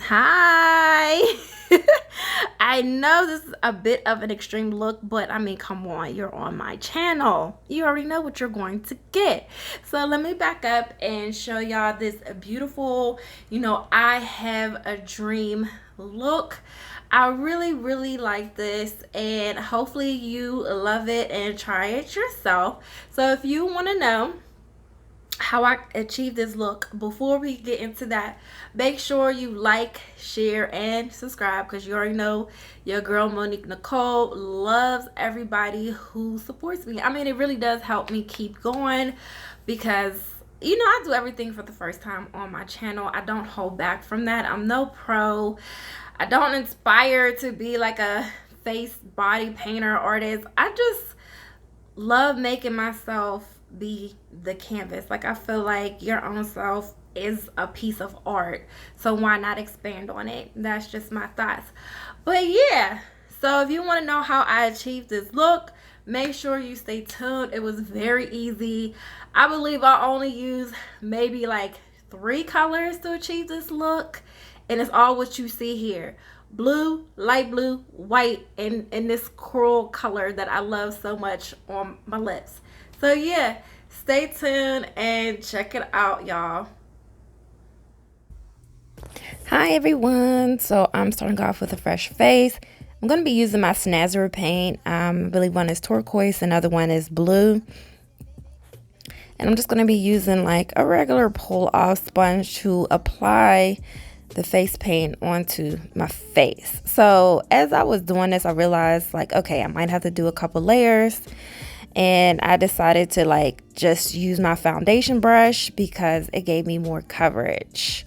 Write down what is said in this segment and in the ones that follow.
Hi. I know this is a bit of an extreme look, but I mean, come on, you're on my channel. You already know what you're going to get. So let me back up and show y'all this beautiful, I have a dream look. I really like this, and hopefully you love it and try it yourself. So if you want to know how I achieve this look, before we get into that, make sure you like, share, and subscribe, because you already know your girl Monique Nicole loves everybody who supports me. I mean, it really does help me keep going, because I do everything for the first time on my channel. I don't hold back from that. I'm no pro. I don't inspire to be like a face body painter artist. I just love making myself be the canvas. Like, I feel like your own self is a piece of art, so why not expand on it? That's just my thoughts. But yeah, so if you want to know how I achieved this look, make sure you stay tuned. It was very easy. I believe I only used maybe like 3 colors to achieve this look, and it's all what you see here: blue, light blue, white, and this coral color that I love so much on my lips. So yeah, stay tuned and check it out, y'all. Hi everyone. So I'm starting off with a fresh face. I'm going to be using my Snaazaroo paint. I believe one is turquoise, another one is blue. And I'm just going to be using like a regular pull off sponge to apply the face paint onto my face. So as I was doing this, I realized like, okay, I might have to do a couple layers, and I decided to like just use my foundation brush because it gave me more coverage.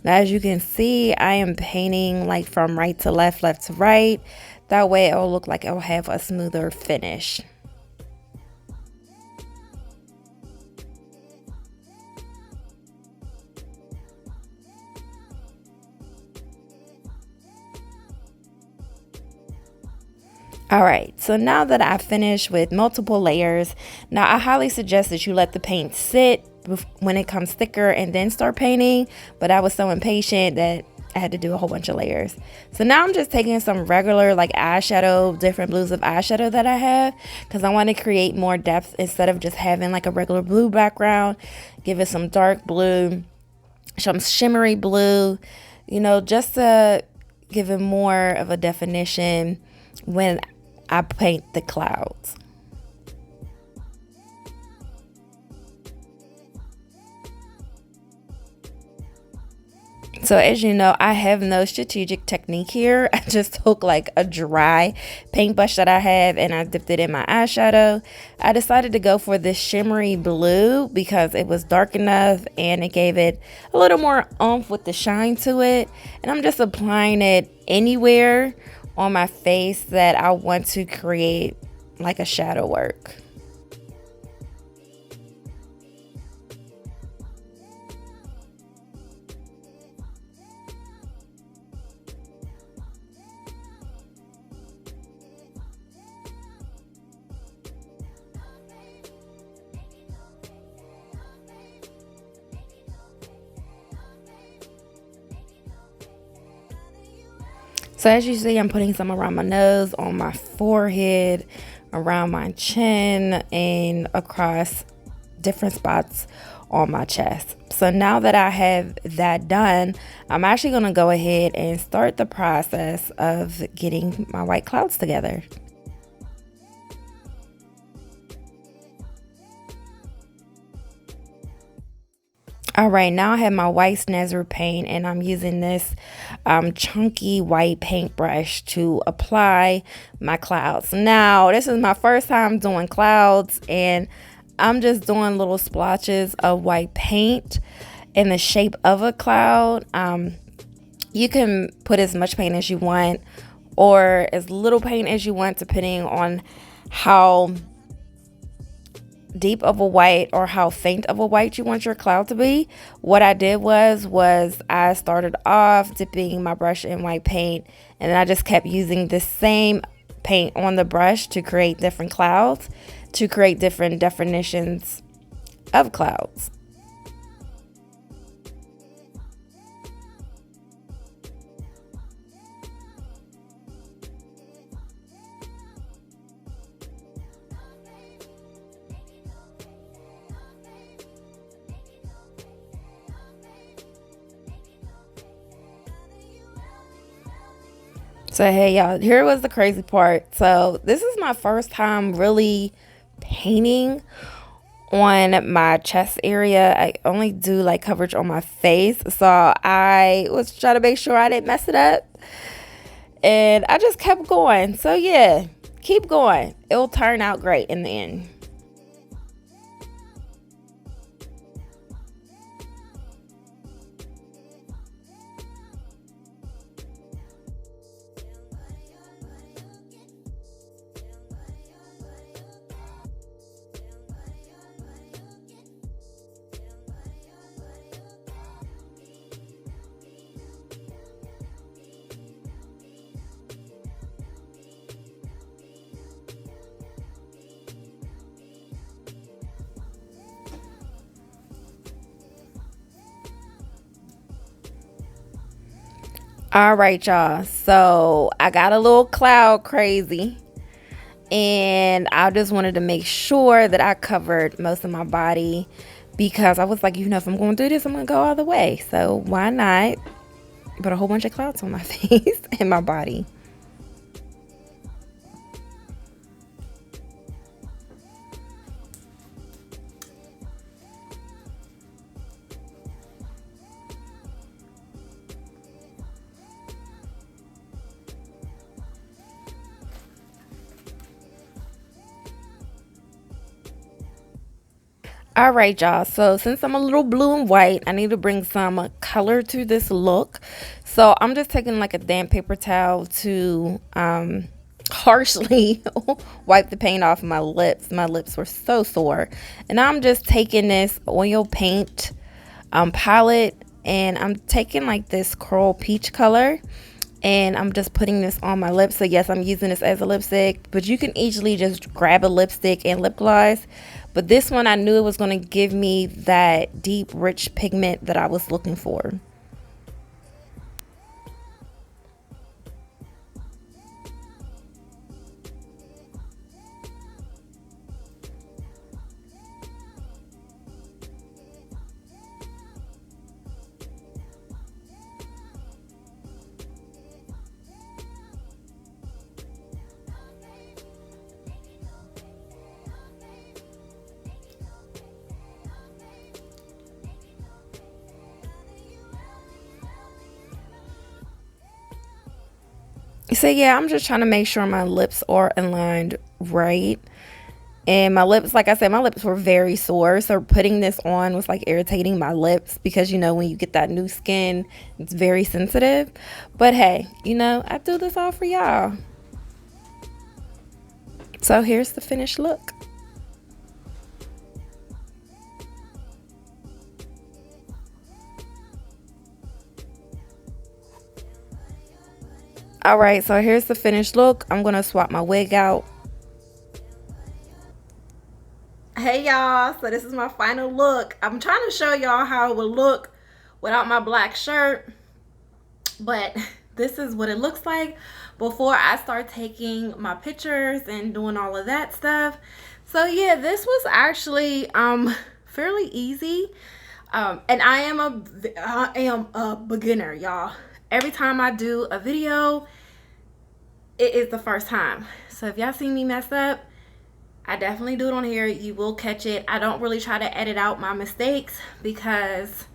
Now, as you can see, I am painting like from right to left, left to right. That way it will look like it will have a smoother finish. All right, so now that I finished with multiple layers, now I highly suggest that you let the paint sit when it comes thicker and then start painting, but I was so impatient that I had to do a whole bunch of layers. So now I'm just taking some regular like eyeshadow, different blues of eyeshadow that I have, because I want to create more depth instead of just having like a regular blue background. Give it some dark blue, some shimmery blue, just to give it more of a definition when I paint the clouds. So as you know, I have no strategic technique here. I just took like a dry paintbrush that I have and I dipped it in my eyeshadow. I decided to go for this shimmery blue because it was dark enough and it gave it a little more oomph with the shine to it. And I'm just applying it anywhere on my face that I want to create like a shadow work. So as you see, I'm putting some around my nose, on my forehead, around my chin, and across different spots on my chest. So now that I have that done, I'm actually going to go ahead and start the process of getting my white clouds together. All right, now I have my white Snaazaroo paint, and I'm using this chunky white paintbrush to apply my clouds. Now, this is my first time doing clouds, and I'm just doing little splotches of white paint in the shape of a cloud. You can put as much paint as you want or as little paint as you want, depending on how deep of a white or how faint of a white you want your cloud to be. What I did was I started off dipping my brush in white paint, and then I just kept using the same paint on the brush to create different clouds, to create different definitions of clouds. So hey y'all, here was the crazy part. So this is my first time really painting on my chest area. I only do like coverage on my face, so I was trying to make sure I didn't mess it up, and I just kept going. So yeah, keep going, it'll turn out great in the end. All right, y'all. So I got a little cloud crazy, and I just wanted to make sure that I covered most of my body because I was like, if I'm going to do this, I'm going to go all the way. So why not put a whole bunch of clouds on my face and my body? All right, y'all. So since I'm a little blue and white, I need to bring some color to this look. So I'm just taking like a damp paper towel to harshly wipe the paint off my lips. My lips were so sore. And I'm just taking this oil paint palette, and I'm taking like this coral peach color, and I'm just putting this on my lips. So yes, I'm using this as a lipstick, but you can easily just grab a lipstick and lip gloss. But this one, I knew it was going to give me that deep, rich pigment that I was looking for. So yeah, I'm just trying to make sure my lips are aligned right. And my lips, like I said, my lips were very sore. So putting this on was like irritating my lips because, when you get that new skin, it's very sensitive. But hey, I do this all for y'all. So here's the finished look. All right, so here's the finished look. I'm going to swap my wig out. Hey y'all, so this is my final look. I'm trying to show y'all how it would look without my black shirt, but this is what it looks like before I start taking my pictures and doing all of that stuff. So yeah, this was actually fairly easy, and I am a beginner, y'all. Every time I do a video, it is the first time. So if y'all see me mess up, I definitely do it on here. You will catch it. I don't really try to edit out my mistakes because,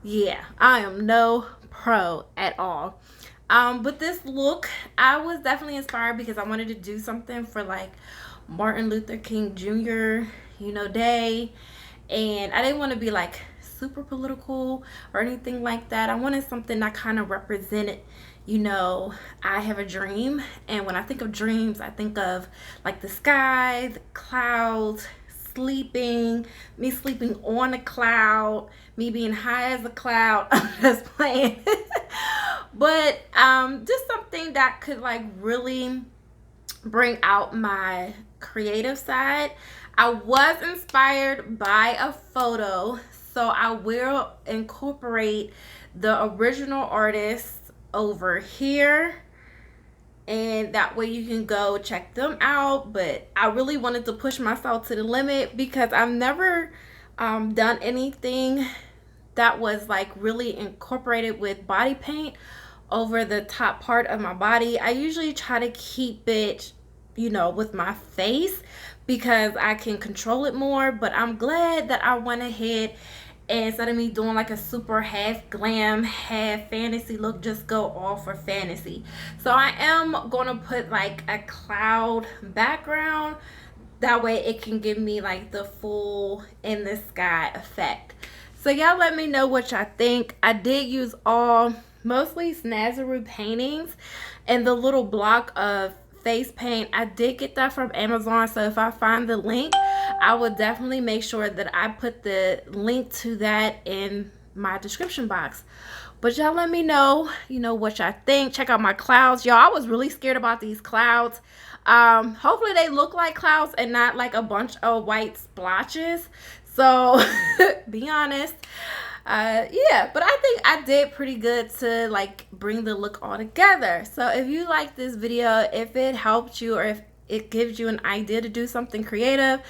yeah, I am no pro at all. But this look, I was definitely inspired because I wanted to do something for like Martin Luther King Jr., day. And I didn't want to be like super political or anything like that. I wanted something that kind of represented, I have a dream. And when I think of dreams, I think of like the sky, the clouds, me sleeping on a cloud, me being high as a cloud. I'm just playing. But just something that could like really bring out my creative side. I was inspired by a photo, so I will incorporate the original artist over here, and that way you can go check them out. But I really wanted to push myself to the limit because I've never done anything that was like really incorporated with body paint over the top part of my body. I usually try to keep it, you know, with my face because I can control it more. But I'm glad that I went ahead and instead of me doing like a super half glam, half fantasy look, just go all for fantasy. So I am gonna put like a cloud background. That way it can give me like the full in the sky effect. So y'all let me know what y'all think. I did use mostly Snaazaroo paintings and the little block of face paint. I did get that from Amazon, so if I find the link, I will definitely make sure that I put the link to that in my description box. But y'all let me know, you know, what y'all think. Check out my clouds. Y'all, I was really scared about these clouds. Hopefully they look like clouds and not like a bunch of white splotches. So be honest. Yeah, but I think I did pretty good to like bring the look all together. So if you like this video, if it helped you or if it gives you an idea to do something creative,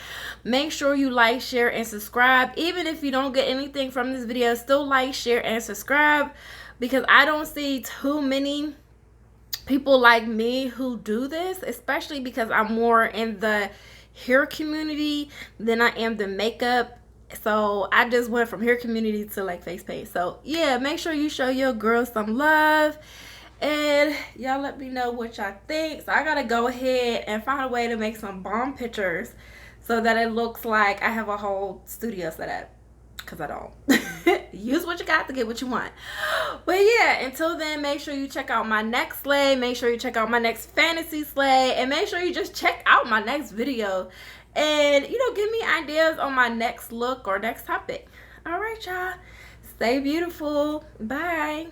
make sure you like, share, and subscribe. Even if you don't get anything from this video, still like, share, and subscribe, because I don't see too many people like me who do this, especially because I'm more in the hair community than I am the makeup. So I just went from hair community to like face paint. So yeah, make sure you show your girls some love, and y'all let me know what y'all think. So I gotta go ahead and find a way to make some bomb pictures so that it looks like I have a whole studio set up, because I don't. Use what you got to get what you want. But yeah, until then, make sure you check out my next slay. Make sure you check out my next fantasy slay. And make sure you just check out my next video. And, you know, give me ideas on my next look or next topic. All right, y'all. Stay beautiful. Bye.